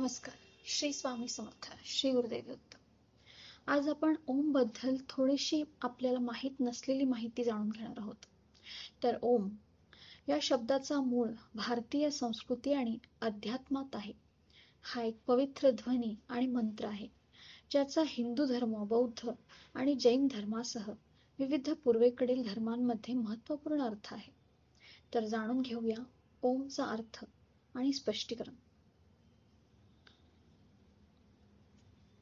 नमस्कार. श्री स्वामी समर्थ. श्री गुरुदेव दत्त. आज आपण ओम बद्दल थोडीशी आपल्याला माहीत नसलेली माहिती जाणून घेणार आहोत. तर ओम या शब्दाचा मूळ भारतीय संस्कृती आणि अध्यात्मात आहे. हा एक पवित्र ध्वनी आणि मंत्र आहे, ज्याचा हिंदू धर्म, बौद्ध आणि जैन धर्मासह विविध पूर्वेकडील धर्मांमध्ये महत्त्वपूर्ण अर्थ आहे. तर जाणून घेऊया ओमचा अर्थ आणि स्पष्टीकरण.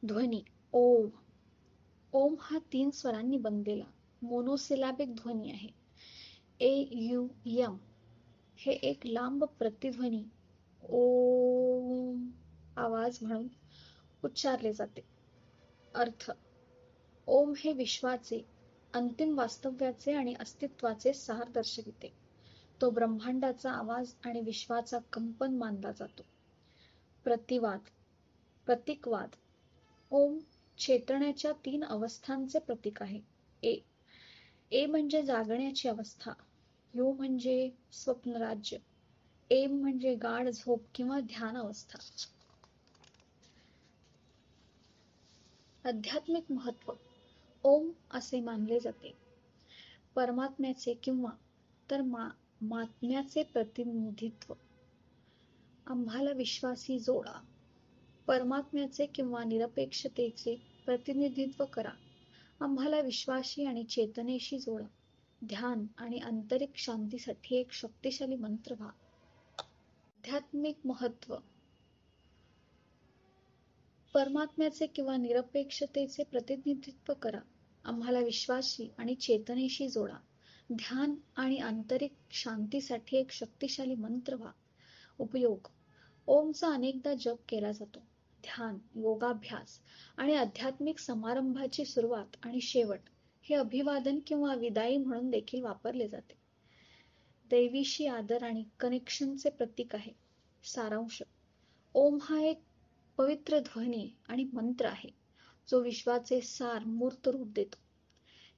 ध्वनी ओम. ओम हा 3 स्वरांनी बनलेला मोनोसिलॅबिक ध्वनी आहे. एम हे एक लांब प्रतिध्वनी ओम आवाज म्हणून उच्चारले जाते. अर्थ: ओम हे विश्वाचे अंतिम वास्तव्याचे आणि अस्तित्वाचे सार दर्शविते. तो ब्रह्मांडाचा आवाज आणि विश्वाचा कंपन मानला जातो. प्रतीकवाद. ओम चेतण्याच्या 3 अवस्थांचे प्रतीक आहे. ए म्हणजे जागण्याची अवस्था, यू म्हणजे स्वप्नराज्य, एम म्हणजे गाढ झोप किंवा ध्यान अवस्था. आध्यात्मिक महत्त्व. ओम असे मानले जाते परमात्म्याचे किंवा तर महात्म्याचे प्रतिनिधित्व. आम्हाला विश्वासी जोडा. परमात्म्याचे किंवा निरपेक्षतेचे प्रतिनिधित्व करा. आम्हाला विश्वाशी आणि चेतनेशी जोडा. ध्यान आणि आंतरिक शांतीसाठी एक शक्तिशाली मंत्र व्हा. आध्यात्मिक महत्त्व. परमात्म्याचे किंवा निरपेक्षतेचे प्रतिनिधित्व करा. आम्हाला विश्वाशी आणि चेतनेशी जोडा. ध्यान आणि आंतरिक शांतीसाठी एक शक्तिशाली मंत्र व्हा. उपयोग. ओमचा अनेकदा जप केला जातो. ध्यान, योगाभ्यास आणि आध्यात्मिक समारंभाची सुरुवात आणि शेवट हे अभिवादन किंवा विदाई म्हणून देखील वापरले जाते. दैवीशी आदर आणि कनेक्शनचे प्रतीक आहे. सारांश. ओम हा एक पवित्र ध्वनी आणि मंत्र आहे, जो विश्वाचे सार मूर्त रूप देतो.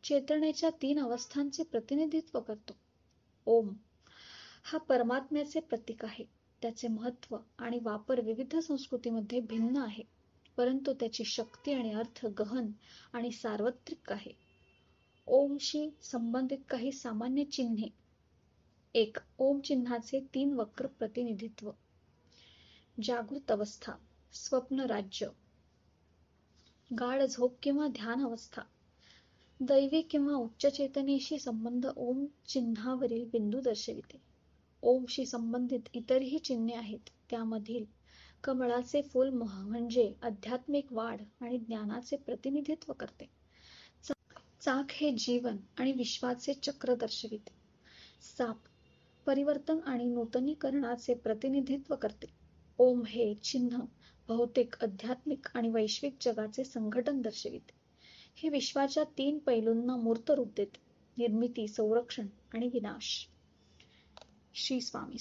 चेतनेच्या 3 अवस्थांचे प्रतिनिधित्व करतो. ओम हा परमात्म्याचे प्रतीक आहे. त्याचे महत्त्व आणि वापर विविध संस्कृतीमध्ये भिन्न आहे, परंतु त्याची शक्ती आणि अर्थ गहन आणि सार्वत्रिक आहे. ओमशी संबंधित काही सामान्य चिन्हे. 1. ओम चिन्हाचे 3 वक्र प्रतिनिधित्व. जागृत अवस्था, स्वप्न राज्य, गाढ झोप किंवा ध्यान अवस्था. दैवी किंवा उच्च चेतनेशी संबंध ओम चिन्हावरील बिंदू दर्शविते. ओमशी संबंधित इतरही चिन्हे आहेत. त्यामधील कमळाचे फूल म्हणजे आध्यात्मिक वाढ आणि ज्ञानाचे प्रतिनिधित्व करते. चाक हे जीवन आणि विश्वाचे चक्र दर्शविते. साप परिवर्तन आणि नूतनीकरणाचे प्रतिनिधित्व करते. ओम हे चिन्ह बहुतेक आध्यात्मिक आणि वैश्विक जगाचे संघटन दर्शविते. हे विश्वाच्या 3 पैलूंना मूर्त रूप देते: निर्मिती, संरक्षण आणि विनाश. श्री स्वामी